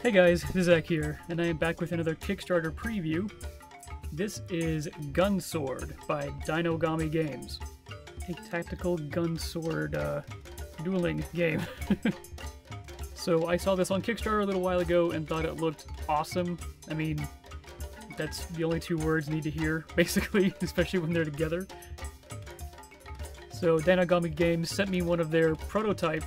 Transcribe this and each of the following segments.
Hey guys, this is Zach here, and I am back with another Kickstarter preview. This is Gunsword by DinoGami Games, a tactical gunsword dueling game. So I saw this on Kickstarter a little while ago and thought it looked awesome. I mean, that's the only two words you need to hear, basically, especially when they're together. So DinoGami Games sent me one of their prototype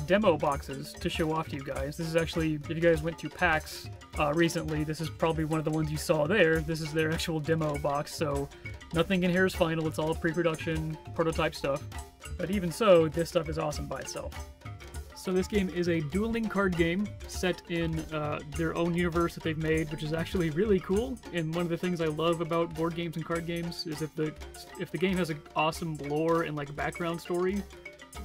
demo boxes to show off to you guys. This is actually, if you guys went to PAX recently, this is probably one of the ones you saw there. This is their actual demo box, so nothing in here is final. It's all pre-production, prototype stuff. But even so, this stuff is awesome by itself. So this game is a dueling card game set in their own universe that they've made, which is actually really cool. And one of the things I love about board games and card games is if the game has an awesome lore and like background story,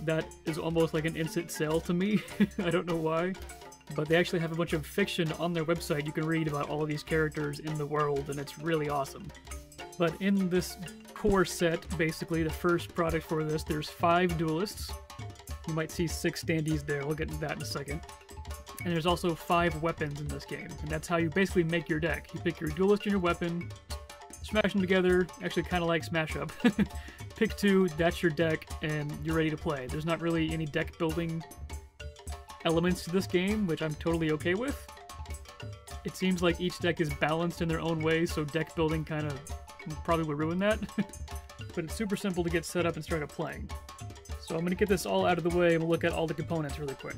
that is almost like an instant sell to me. I don't know why. But they actually have a bunch of fiction on their website you can read about all of these characters in the world, and it's really awesome. But in this core set, basically, the first product for this, there's 5 duelists. You might see 6 standees there, we'll get into that in a second. And there's also 5 weapons in this game, and that's how you basically make your deck. You pick your duelist and your weapon, smash them together, actually kind of like Smash Up. Pick 2, that's your deck, and you're ready to play. There's not really any deck building elements to this game, which I'm totally okay with. It seems like each deck is balanced in their own way, so deck building kind of probably would ruin that. But it's super simple to get set up and start playing. So I'm going to get this all out of the way and we'll look at all the components really quick.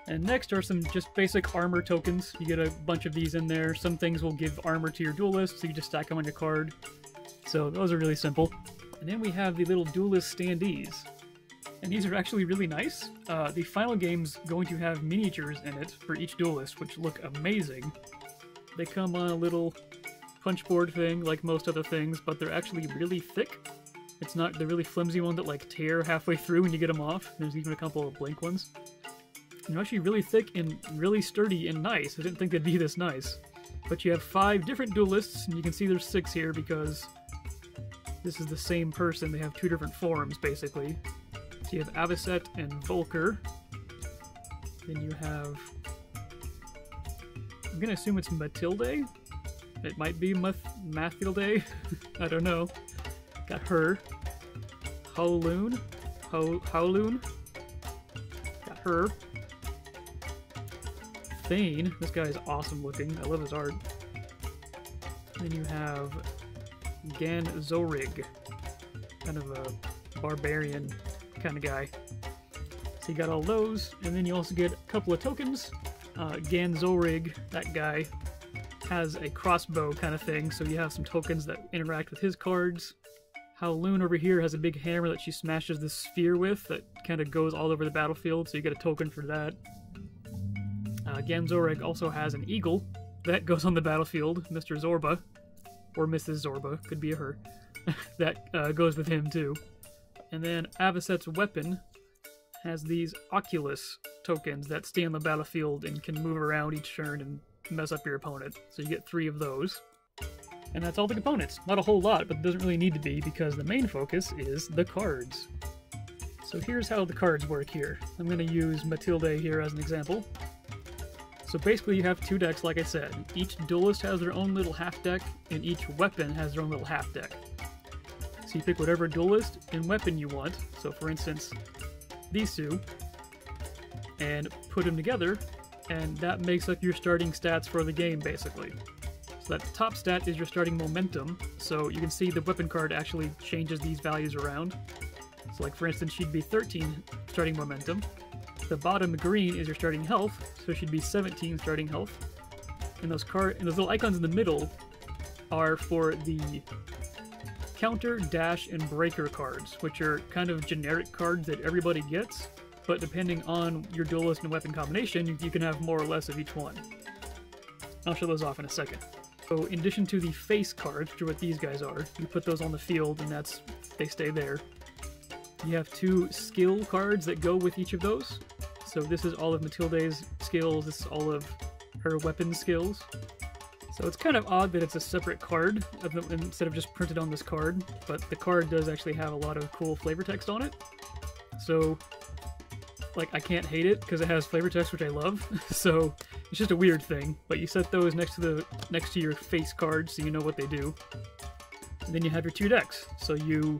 And next are some just basic armor tokens. You get a bunch of these in there. Some things will give armor to your duelist, so you just stack them on your card. So those are really simple. And then we have the little duelist standees. And these are actually really nice. The final game's going to have miniatures in it for each duelist, which look amazing. They come on a little punch board thing, like most other things, but they're actually really thick. It's not the really flimsy one that like tear halfway through when you get them off. There's even a couple of blank ones. They're actually really thick and really sturdy and nice. I didn't think they'd be this nice. But you have 5 different duelists, and you can see there's 6 here because this is the same person. They have 2 different forms, basically. So you have Avocet and Volker. Then you have... I'm gonna assume it's Matilde. It might be Mathilde. I don't know. Got her. Howloon. Howloon. Got her. Thane. This guy is awesome looking. I love his art. Then you have Gunsword. Kind of a barbarian kind of guy. So you got all those, and then you also get a couple of tokens. Gunsword, that guy, has a crossbow kind of thing, so you have some tokens that interact with his cards. Howloon over here has a big hammer that she smashes this sphere with that kind of goes all over the battlefield, so you get a token for that. Gunsword also has an eagle that goes on the battlefield, Mr. Zorba, or Mrs. Zorba, could be a her, that goes with him too. And then Avocet's weapon has these Oculus tokens that stay on the battlefield and can move around each turn and mess up your opponent. So you get 3 of those. And that's all the components. Not a whole lot, but it doesn't really need to be because the main focus is the cards. So here's how the cards work here. I'm going to use Matilde here as an example. So basically you have 2 decks, like I said. Each duelist has their own little half deck, and each weapon has their own little half deck. So you pick whatever duelist and weapon you want. So for instance, these 2, and put them together, and that makes up your starting stats for the game, basically. So that top stat is your starting momentum, so you can see the weapon card actually changes these values around. So like for instance, she'd be 13 starting momentum. The bottom green is your starting health, so she'd be 17 starting health. And those little icons in the middle are for the counter, dash, and breaker cards, which are kind of generic cards that everybody gets, but depending on your duelist and weapon combination, you can have more or less of each one. I'll show those off in a second. So in addition to the face cards, which are what these guys are, you put those on the field and they stay there. You have 2 skill cards that go with each of those. So this is all of Matilde's skills, this is all of her weapon skills. So it's kind of odd that it's a separate card instead of just printed on this card, but the card does actually have a lot of cool flavor text on it. So, like, I can't hate it because it has flavor text, which I love. So it's just a weird thing. But you set those next to your face cards so you know what they do. And then you have your 2 decks. So you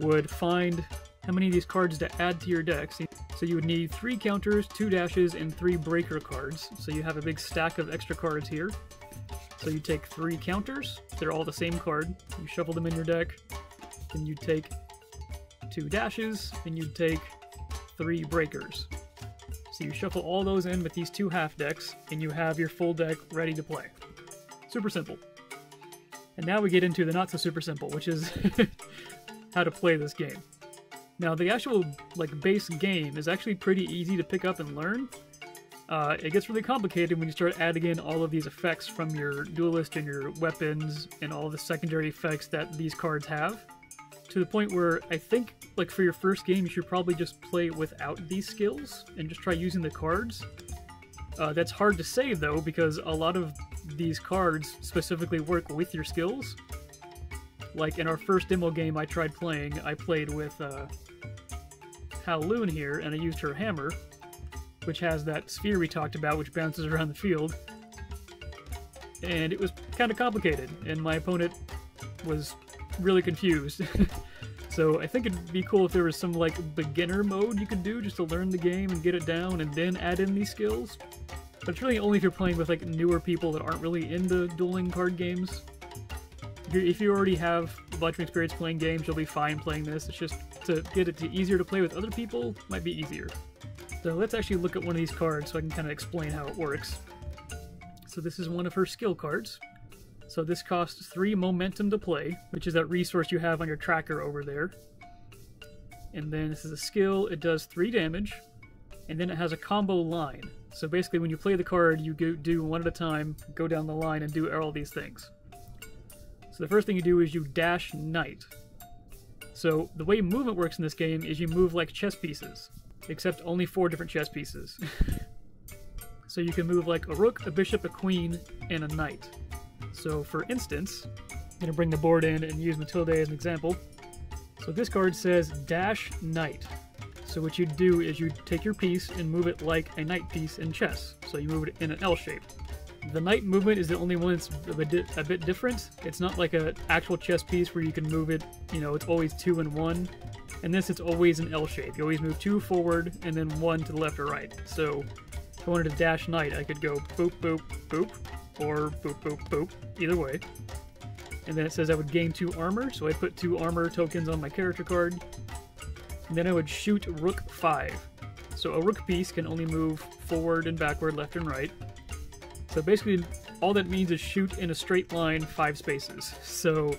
would find how many of these cards to add to your deck. So you would need 3 counters, 2 dashes, and 3 breaker cards. So you have a big stack of extra cards here. So you take 3 counters, they're all the same card, you shuffle them in your deck, then you take 2 dashes, and you take 3 breakers. So you shuffle all those in with these 2 half decks, and you have your full deck ready to play. Super simple. And now we get into the not so super simple, which is how to play this game. Now the actual base game is actually pretty easy to pick up and learn. It gets really complicated when you start adding in all of these effects from your duelist and your weapons and all the secondary effects that these cards have. To the point where I think, for your first game, you should probably just play without these skills and just try using the cards. That's hard to say, though, because a lot of these cards specifically work with your skills. Like, in our first demo game I tried playing, I played with Howloon here, and I used her hammer, which has that sphere we talked about, which bounces around the field. And it was kind of complicated, and my opponent was really confused. So I think it'd be cool if there was some, beginner mode you could do just to learn the game and get it down, and then add in these skills. But it's really only if you're playing with, newer people that aren't really into dueling card games. If you already have a bunch of experience playing games, you'll be fine playing this. It's just to get it easier to play with other people might be easier. So let's actually look at one of these cards so I can kind of explain how it works. So this is one of her skill cards. So this costs 3 momentum to play, which is that resource you have on your tracker over there. And then this is a skill, it does 3 damage, and then it has a combo line. So basically when you play the card, you do one at a time, go down the line and do all these things. So the first thing you do is you dash knight. So the way movement works in this game is you move like chess pieces. Except only 4 different chess pieces. So you can move like a rook, a bishop, a queen, and a knight. So for instance, I'm going to bring the board in and use Matilde as an example. So this card says dash knight. So what you do is you take your piece and move it like a knight piece in chess. So you move it in an L shape. The knight movement is the only one that's a bit different. It's not like an actual chess piece where you can move it, it's always 2 and 1. And this, it's always an L shape. You always move 2 forward and then 1 to the left or right. So if I wanted to dash knight, I could go boop, boop, boop, or boop, boop, boop, either way. And then it says I would gain 2 armor, so I put 2 armor tokens on my character card. And then I would shoot rook 5. So a rook piece can only move forward and backward, left and right. So basically, all that means is shoot in a straight line 5 spaces. So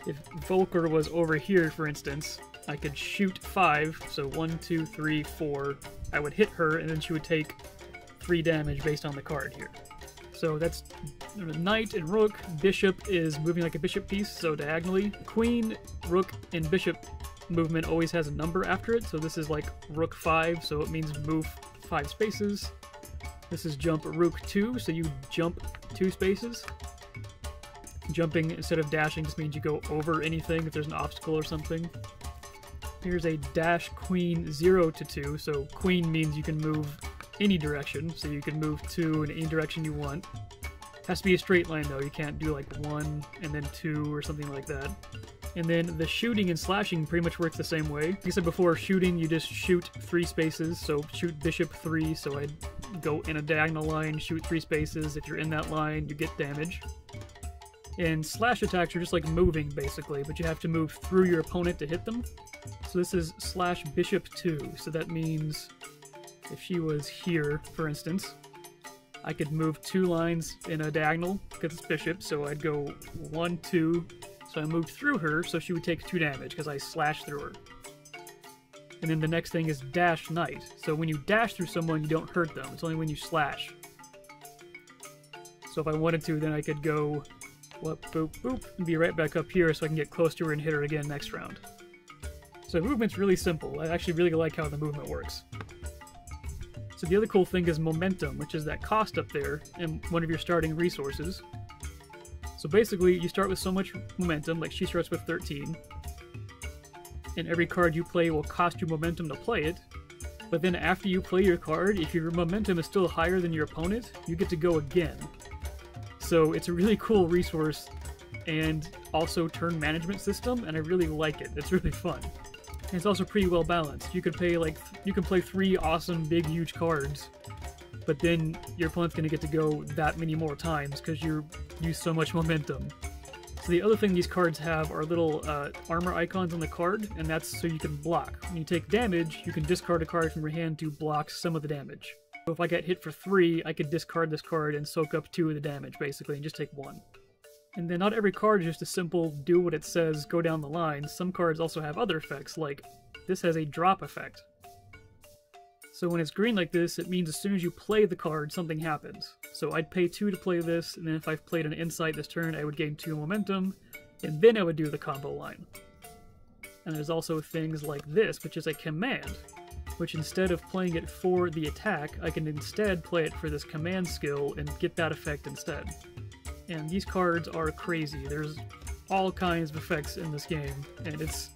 if Volker was over here, for instance, I could shoot 5, so 1, 2, 3, 4. I would hit her, and then she would take 3 damage based on the card here. So that's knight and rook. Bishop is moving like a bishop piece, so diagonally. Queen, rook, and bishop movement always has a number after it, so this is like rook 5, so it means move 5 spaces. This is jump rook 2, so you jump 2 spaces. Jumping instead of dashing just means you go over anything if there's an obstacle or something. Here's a dash queen 0 to 2, so queen means you can move any direction, so you can move 2 in any direction you want. Has to be a straight line though, you can't do like 1 and then 2 or something like that. And then the shooting and slashing pretty much works the same way. Like I said before, shooting, you just shoot 3 spaces, so shoot bishop 3, so I'd go in a diagonal line, shoot 3 spaces. If you're in that line, you get damage. And slash attacks are just like moving, basically, but you have to move through your opponent to hit them. So this is slash bishop 2, so that means if she was here, for instance, I could move 2 lines in a diagonal, because it's bishop, so I'd go 1, 2, so I moved through her, so she would take 2 damage, because I slashed through her. And then the next thing is dash knight. So when you dash through someone, you don't hurt them, it's only when you slash. So if I wanted to, then I could go whoop, boop, boop, and be right back up here so I can get close to her and hit her again next round. So the movement's really simple. I actually really like how the movement works. So the other cool thing is momentum, which is that cost up there and one of your starting resources. So basically, you start with so much momentum, like she starts with 13, and every card you play will cost you momentum to play it, but then after you play your card, if your momentum is still higher than your opponent, you get to go again. So it's a really cool resource and also turn management system, and I really like it. It's really fun. And it's also pretty well balanced. You could play play 3 awesome big huge cards, but then your opponent's gonna get to go that many more times because you use so much momentum. So the other thing these cards have are little armor icons on the card, and that's so you can block. When you take damage, you can discard a card from your hand to block some of the damage. So if I get hit for 3, I could discard this card and soak up 2 of the damage, basically, and just take 1. And then not every card is just a simple do what it says, go down the line. Some cards also have other effects, like this has a drop effect. So when it's green like this, it means as soon as you play the card, something happens. So I'd pay 2 to play this, and then if I've played an insight this turn, I would gain 2 momentum, and then I would do the combo line. And there's also things like this, which is a command, which instead of playing it for the attack, I can instead play it for this command skill and get that effect instead. And these cards are crazy. There's all kinds of effects in this game, and it's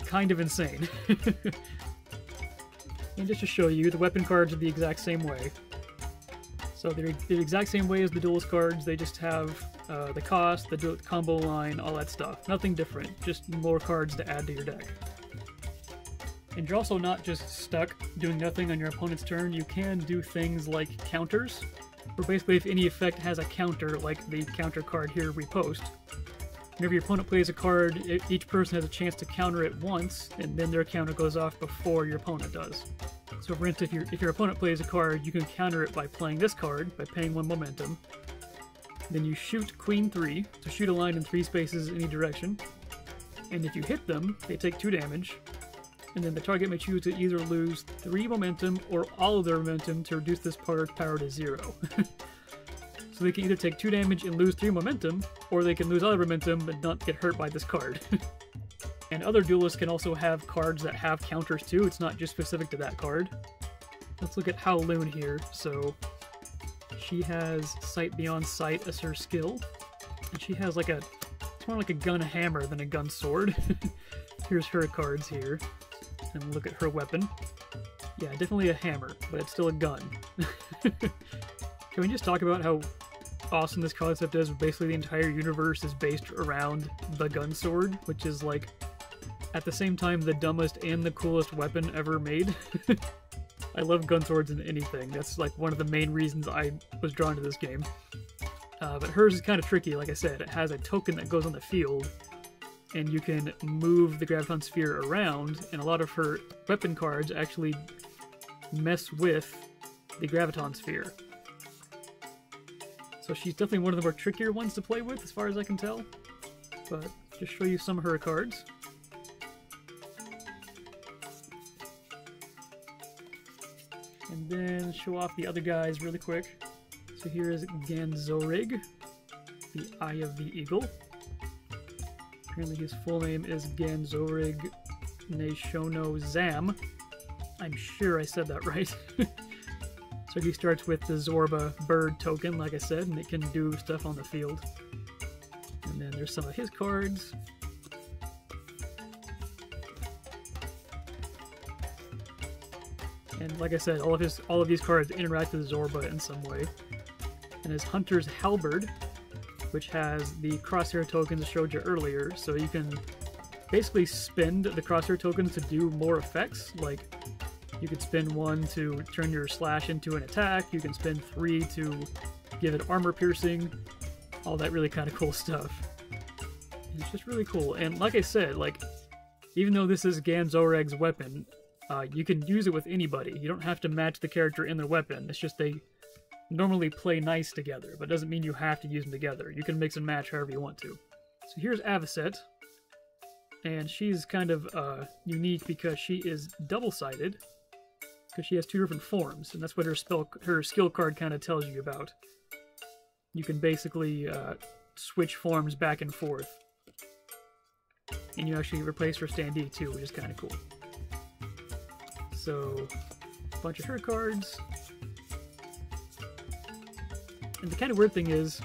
kind of insane. And just to show you, the weapon cards are the exact same way. So they're the exact same way as the duelist cards, they just have the cost, the combo line, all that stuff. Nothing different, just more cards to add to your deck. And you're also not just stuck doing nothing on your opponent's turn, you can do things like counters, where basically if any effect has a counter, like the counter card here, Repost, whenever your opponent plays a card, each person has a chance to counter it once, and then their counter goes off before your opponent does. So for instance, if your opponent plays a card, you can counter it by playing this card, by paying 1 momentum. Then you shoot Queen 3, to shoot a line in 3 spaces in any direction. And if you hit them, they take 2 damage. And then the target may choose to either lose 3 momentum or all of their momentum to reduce this card's power to 0. So they can either take 2 damage and lose 3 momentum, or they can lose all their momentum but not get hurt by this card. And other duelists can also have cards that have counters too, it's not just specific to that card. Let's look at Howloon here. So she has Sight Beyond Sight as her skill, and she has it's more like a gun hammer than a gun sword. Here's her cards here, and look at her weapon. Yeah, definitely a hammer, but it's still a gun. Can we just talk about how awesome this concept is? Basically the entire universe is based around the Gunsword, which is at the same time the dumbest and the coolest weapon ever made. I love Gunswords in anything. That's one of the main reasons I was drawn to this game. But hers is kind of tricky, like I said. It has a token that goes on the field, and you can move the Graviton Sphere around, and a lot of her weapon cards actually mess with the Graviton Sphere. So she's definitely one of the more trickier ones to play with, as far as I can tell. But just show you some of her cards. And then show off the other guys really quick. So here is Ganzorig, the Eye of the Eagle. Apparently his full name is Ganzorig Neishono Zam. I'm sure I said that right. So he starts with the Zorba bird token, like I said, and it can do stuff on the field. And then there's some of his cards. And like I said, all of these cards interact with Zorba in some way. And his Hunter's Halberd, which has the crosshair tokens I showed you earlier, so you can basically spend the crosshair tokens to do more effects. Like, you could spend 1 to turn your slash into an attack, you can spend 3 to give it armor piercing, all that really kind of cool stuff. And it's just really cool. And like I said, even though this is Ganzorag's weapon, you can use it with anybody. You don't have to match the character in their weapon. It's just they normally play nice together, but it doesn't mean you have to use them together. You can mix and match however you want to. So here's Avocet, and she's kind of unique because she is double-sided, because she has 2 different forms, and that's what her skill card kind of tells you about. You can basically switch forms back and forth, and you actually replace her standee too, which is kind of cool. So A bunch of her cards. And the kind of weird thing is,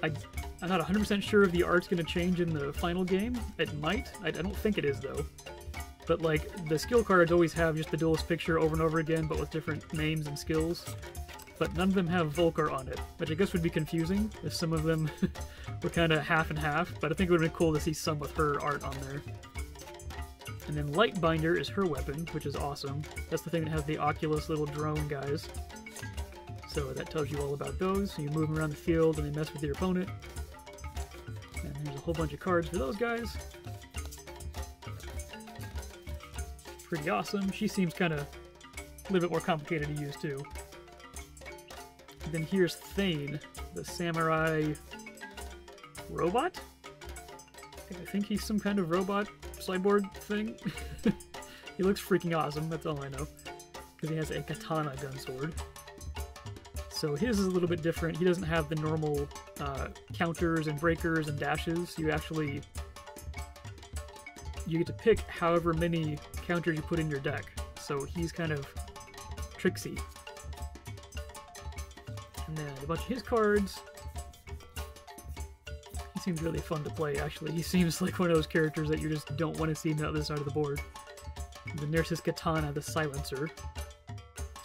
I'm not 100% sure if the art's going to change in the final game. It might. I don't think it is, though. But, like, the skill cards always have just the duelist picture over and over again, but with different names and skills. But none of them have Volcar on it, which I guess would be confusing if some of them were kind of half and half, but I think it would have been cool to see some with her art on there. And then Lightbinder is her weapon, which is awesome. That's the thing that has the Oculus little drone guys. So that tells you all about those. So you move them around the field and they mess with your opponent. And there's a whole bunch of cards for those guys. Pretty awesome. She seems kind of a little bit more complicated to use too. And then here's Thane, the samurai robot? I think he's some kind of robot cyborg thing. He looks freaking awesome, that's all I know. Because he has a katana gunsword. So his is a little bit different. He doesn't have the normal counters and breakers and dashes. You get to pick however many counters you put in your deck. So he's kind of tricksy. And then a bunch of his cards. He seems really fun to play, actually. He seems like one of those characters that you just don't want to see on the other side of the board. And then there's his katana, the silencer.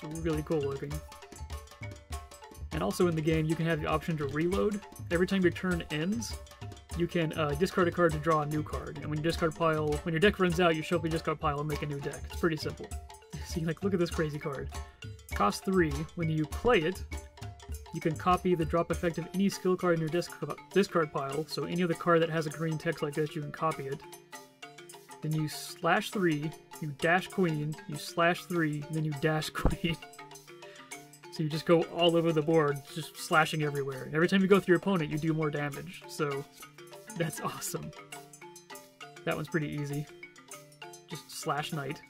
It's really cool looking. And also in the game, you can have the option to reload. Every time your turn ends, you can discard a card to draw a new card. And when your deck runs out, you show up your discard pile and make a new deck. It's pretty simple. See, like, look at this crazy card. Cost 3. When you play it, you can copy the drop effect of any skill card in your discard pile. So any other card that has a green text like this, you can copy it. Then you /3, you dash queen, you /3, then you dash queen. So you just go all over the board, just slashing everywhere. And every time you go through your opponent, you do more damage. So that's awesome. That one's pretty easy. Just slash knight.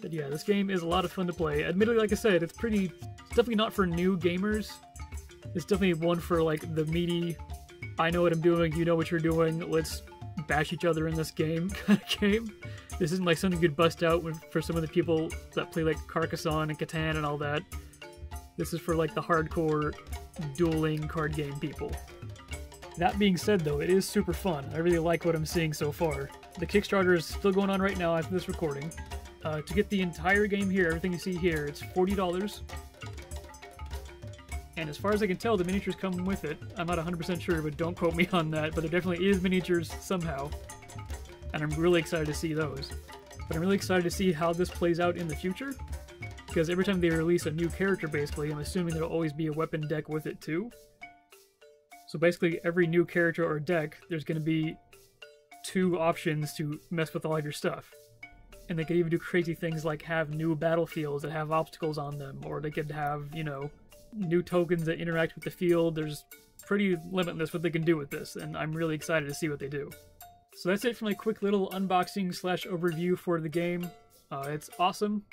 But yeah, this game is a lot of fun to play. Admittedly, like I said, it's definitely not for new gamers. It's definitely one for, like, the meaty, I know what I'm doing, you know what you're doing, let's bash each other in this game kind of game. This isn't like something you'd bust out for some of the people that play, like, Carcassonne and Catan and all that. This is for, like, the hardcore dueling card game people. That being said, though, it is super fun. I really like what I'm seeing so far. The Kickstarter is still going on right now after this recording. To get the entire game here, everything you see here, it's $40. And as far as I can tell, the miniatures come with it. I'm not 100% sure, but don't quote me on that, but there definitely is miniatures somehow. And I'm really excited to see those. But I'm really excited to see how this plays out in the future, because every time they release a new character, basically, I'm assuming there'll always be a weapon deck with it too. So basically, every new character or deck, there's going to be 2 options to mess with all of your stuff. And they could even do crazy things like have new battlefields that have obstacles on them, or they could have, you know, new tokens that interact with the field. There's pretty limitless what they can do with this, and I'm really excited to see what they do. So that's it for my quick little unboxing / overview for the game. It's awesome.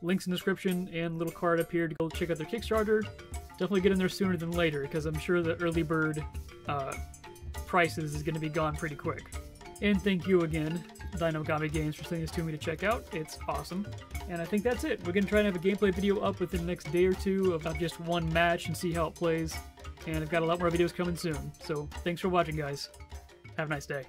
Links in the description and little card up here to go check out their Kickstarter. Definitely get in there sooner than later, because I'm sure the early bird prices is going to be gone pretty quick. And thank you again, DinoGami Games, for sending this to me to check out. It's awesome. And I think that's it. We're going to try and have a gameplay video up within the next day or two about just one match and see how it plays. And I've got a lot more videos coming soon. So thanks for watching, guys. Have a nice day.